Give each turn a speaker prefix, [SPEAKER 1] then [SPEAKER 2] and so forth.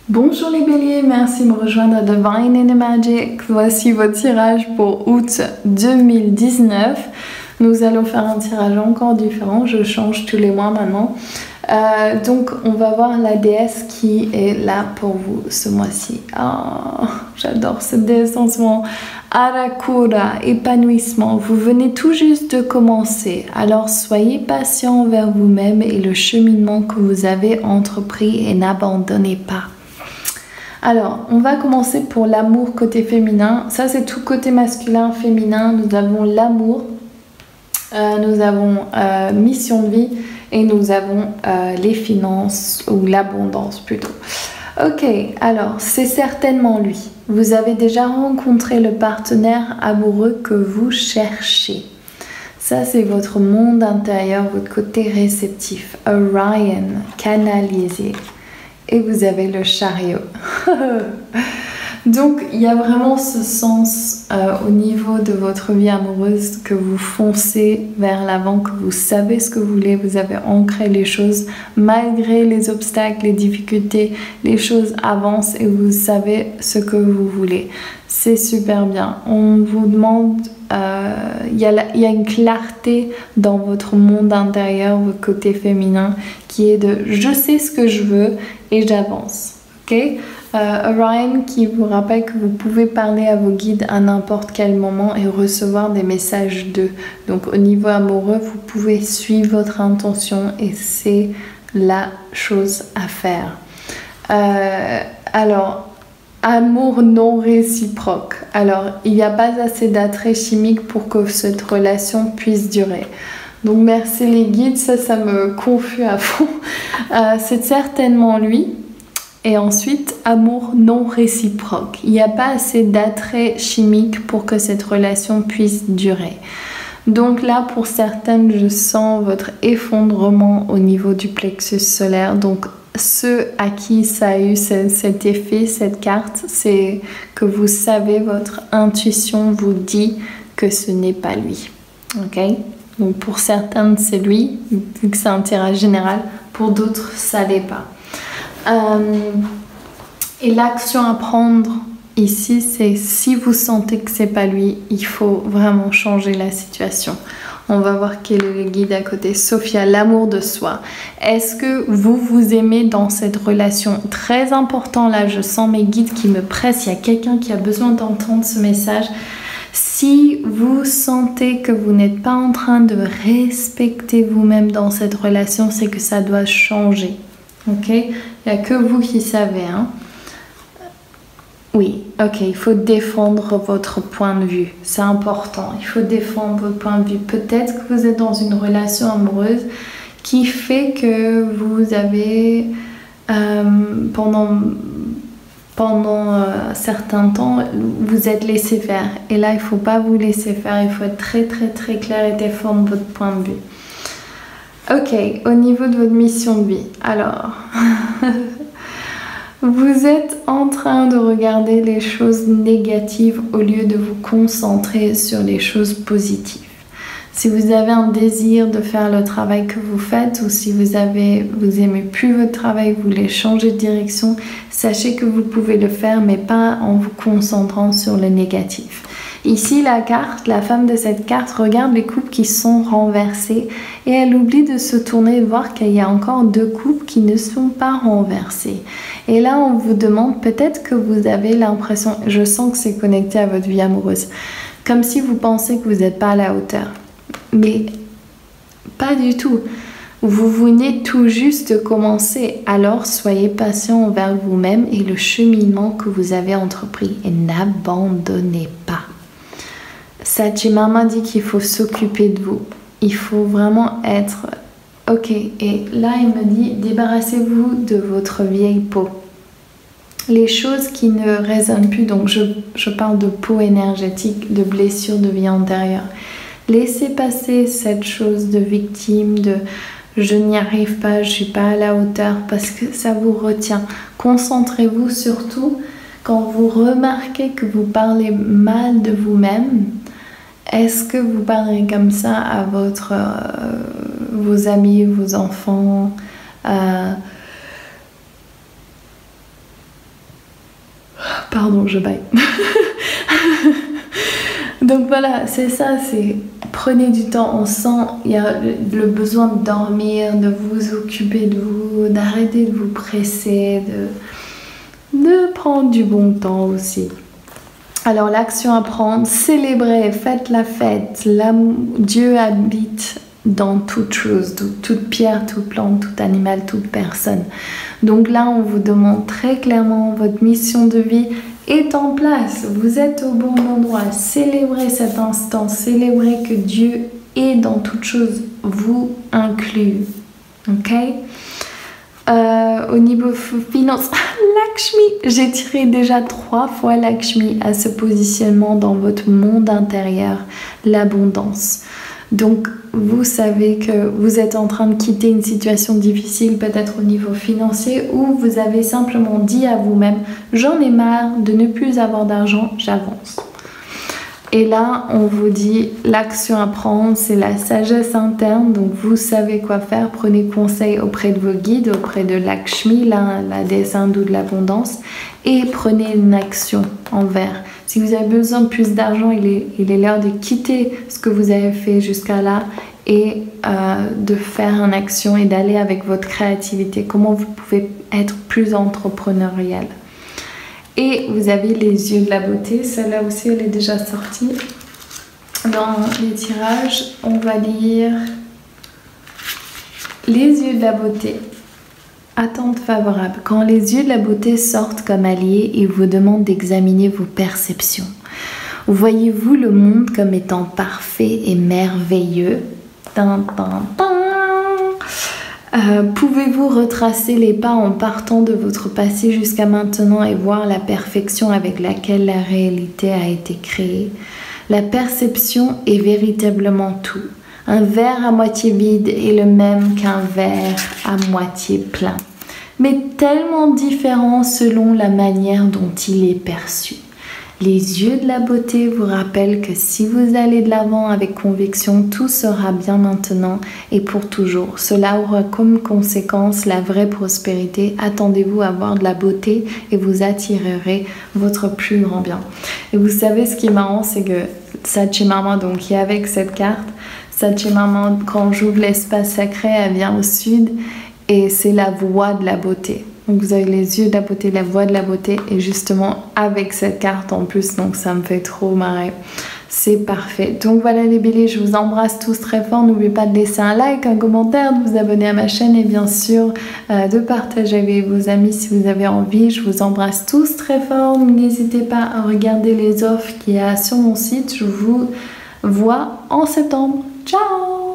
[SPEAKER 1] Bonjour les béliers, merci de me rejoindre à Divine in the Magic. Voici votre tirage pour août 2019. Nous allons faire un tirage encore différent, je change tous les mois maintenant. Donc on va voir la déesse qui est là pour vous ce mois-ci. Oh, j'adore cette déesse en ce moment. Arakura, épanouissement. Vous venez tout juste de commencer, alors soyez patient envers vous-même et le cheminement que vous avez entrepris et n'abandonnez pas. Alors, on va commencer pour l'amour côté féminin. Ça, c'est tout côté masculin, féminin. Nous avons l'amour, nous avons mission de vie et nous avons les finances ou l'abondance plutôt. Ok, alors, c'est certainement lui. Vous avez déjà rencontré le partenaire amoureux que vous cherchez. Ça, c'est votre monde intérieur, votre côté réceptif. Orion, canalisé. Et vous avez le chariot. Donc, il y a vraiment ce sens au niveau de votre vie amoureuse que vous foncez vers l'avant, que vous savez ce que vous voulez, vous avez ancré les choses malgré les obstacles, les difficultés, les choses avancent et vous savez ce que vous voulez. C'est super bien. On vous demande, il y a une clarté dans votre monde intérieur, votre côté féminin, qui est de je sais ce que je veux et j'avance. Ok? Orion qui vous rappelle que vous pouvez parler à vos guides à n'importe quel moment et recevoir des messages d'eux. Donc au niveau amoureux, vous pouvez suivre votre intention et c'est la chose à faire. Alors, amour non réciproque. Alors, il n'y a pas assez d'attrait chimique pour que cette relation puisse durer. Donc, merci les guides, ça me confuse à fond. C'est certainement lui. Et ensuite, amour non réciproque. Il n'y a pas assez d'attrait chimique pour que cette relation puisse durer. Donc là, pour certaines, je sens votre effondrement au niveau du plexus solaire. Donc, ceux à qui ça a eu cet effet, cette carte, c'est que vous savez, votre intuition vous dit que ce n'est pas lui. Ok? Donc, pour certaines, c'est lui, vu que c'est un tirage général. Pour d'autres, ça l'est pas. Et l'action à prendre ici, c'est si vous sentez que c'est pas lui, il faut vraiment changer la situation. On va voir quel est le guide à côté. Sophia, l'amour de soi. Est-ce que vous vous aimez dans cette relation? Très important là, je sens mes guides qui me pressent. Il y a quelqu'un qui a besoin d'entendre ce message. Si vous sentez que vous n'êtes pas en train de respecter vous-même dans cette relation, c'est que ça doit changer. Ok? Il n'y a que vous qui savez. Hein? Oui, ok, il faut défendre votre point de vue. C'est important, il faut défendre votre point de vue. Peut-être que vous êtes dans une relation amoureuse qui fait que vous avez, pendant un certain temps, vous êtes laissé faire. Et là, il ne faut pas vous laisser faire, il faut être très très très clair et défendre votre point de vue. Ok, au niveau de votre mission de vie, alors... Vous êtes en train de regarder les choses négatives au lieu de vous concentrer sur les choses positives. Si vous avez un désir de faire le travail que vous faites ou si vous aimez plus votre travail, vous voulez changer de direction, sachez que vous pouvez le faire mais pas en vous concentrant sur le négatif. Ici, la carte, la femme de cette carte regarde les coupes qui sont renversées et elle oublie de se tourner et de voir qu'il y a encore 2 coupes qui ne sont pas renversées. Et là, on vous demande peut-être que vous avez l'impression, je sens que c'est connecté à votre vie amoureuse, comme si vous pensez que vous n'êtes pas à la hauteur. Mais pas du tout. Vous venez tout juste de commencer, alors soyez patient envers vous-même et le cheminement que vous avez entrepris et n'abandonnez pas. Sachimama dit qu'il faut s'occuper de vous. Il faut vraiment être... Ok, et là il me dit, débarrassez-vous de votre vieille peau. Les choses qui ne résonnent plus, donc je parle de peau énergétique, de blessures de vie antérieure. Laissez passer cette chose de victime, de je n'y arrive pas, je ne suis pas à la hauteur, parce que ça vous retient. Concentrez-vous surtout quand vous remarquez que vous parlez mal de vous-même. Est-ce que vous parlez comme ça à vos amis, vos enfants, Pardon, je baille. Donc voilà, c'est ça, c'est prenez du temps, on sent, il y a le besoin de dormir, de vous occuper de vous, d'arrêter de vous presser, de prendre du bon temps aussi. Alors l'action à prendre, célébrez, faites la fête, Dieu habite dans toute chose, toute pierre, toute plante, tout animal, toute personne. Donc là, on vous demande très clairement, votre mission de vie est en place. Vous êtes au bon endroit. Célébrez cet instant. Célébrez que Dieu est dans toute chose, vous inclut. Ok? Au niveau finance, Lakshmi, j'ai tiré déjà 3 fois Lakshmi à ce positionnement dans votre monde intérieur, l'abondance. Donc, vous savez que vous êtes en train de quitter une situation difficile, peut-être au niveau financier, ou vous avez simplement dit à vous-même « J'en ai marre de ne plus avoir d'argent, j'avance ». Et là, on vous dit l'action à prendre, c'est la sagesse interne, donc vous savez quoi faire. Prenez conseil auprès de vos guides, auprès de Lakshmi, la déesse hindoue de l'abondance, et prenez une action envers. Si vous avez besoin de plus d'argent, il est l'heure de quitter ce que vous avez fait jusqu'à là et de faire une action et d'aller avec votre créativité. Comment vous pouvez être plus entrepreneurial. Et vous avez les yeux de la beauté. Celle-là aussi, elle est déjà sortie. Dans les tirages, on va lire les yeux de la beauté. Attente favorable. Quand les yeux de la beauté sortent comme alliés, ils vous demandent d'examiner vos perceptions. Voyez-vous le monde comme étant parfait et merveilleux? Pouvez-vous retracer les pas en partant de votre passé jusqu'à maintenant et voir la perfection avec laquelle la réalité a été créée? La perception est véritablement tout. Un verre à moitié vide est le même qu'un verre à moitié plein, mais tellement différent selon la manière dont il est perçu. Les yeux de la beauté vous rappellent que si vous allez de l'avant avec conviction, tout sera bien maintenant et pour toujours. Cela aura comme conséquence la vraie prospérité. Attendez-vous à voir de la beauté et vous attirerez votre plus grand bien. Et vous savez ce qui est marrant, c'est que Sachimama, donc qui est avec cette carte, Sachimama, quand j'ouvre l'espace sacré, elle vient au sud et c'est la voie de la beauté. Donc vous avez les yeux de la beauté, la voix de la beauté et justement avec cette carte en plus, donc ça me fait trop marrer. C'est parfait. Donc voilà les béliers, je vous embrasse tous très fort. N'oubliez pas de laisser un like, un commentaire, de vous abonner à ma chaîne et bien sûr de partager avec vos amis si vous avez envie. Je vous embrasse tous très fort. N'hésitez pas à regarder les offres qu'il y a sur mon site. Je vous vois en septembre. Ciao!